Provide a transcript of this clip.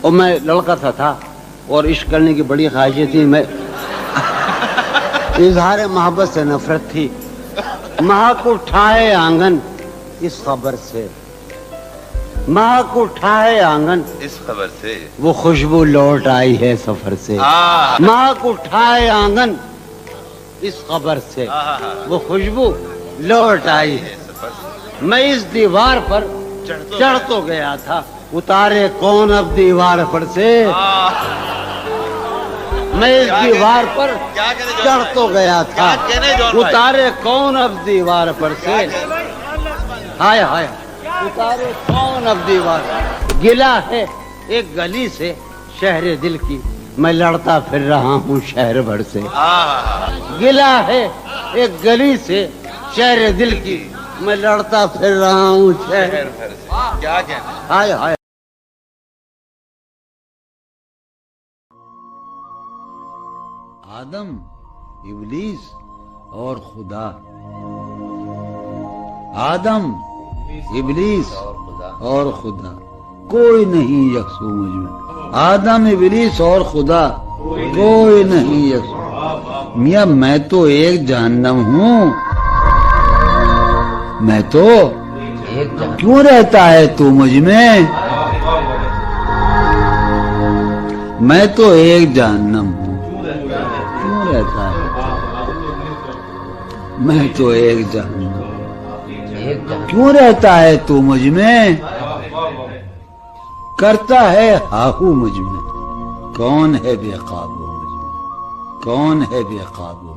اور میں لڑکا تھا اور عشق کرنے کی بڑی خواہشیں تھی. میں اظہار محبت سے نفرت تھی. مہک اٹھائے آنگن اس خبر سے، مہک اٹھائے آنگن اس خبر سے، وہ خوشبو لوٹ آئی ہے سفر سے. مہک اٹھائے آنگن اس خبر سے وہ خوشبو لوٹ آئی ہے. میں اس دیوار پر چڑھ تو گیا تھا، اتارے کون اب دیوار پر سے. میں اس دیوار پر چڑھ تو گیا تھا، اتارے کون اب دیوار پر سے. ہائے ہائے اتارے کون اب دیوار. گلا ہے ایک گلی سے شہر دل کی، میں لڑتا پھر رہا ہوں شہر بھر سے. گلا ہے ایک گلی سے شہر دل کی، میں لڑتا پھر رہا ہوں شہر بھر سے. کیا کہنا. ہائے ہائے. آدم، ابلیس اور خدا. آدم، ابلیس اور خدا، کوئی نہیں یکسو مجھ میں. آدم، ابلیس اور خدا، کوئی نہیں یکسو. میاں میں تو ایک جہنم ہوں. میں تو کیوں رہتا ہے تو مجھ میں. میں تو ایک جہنم ہوں، کیوں رہتا ہے. میں تو ایک جہنم ہوں، کیوں رہتا ہے تو مجھ میں. کرتا ہے ہاہو مجھ میں، کون ہے بے قابو مجھ میں. کون ہے بے قابو.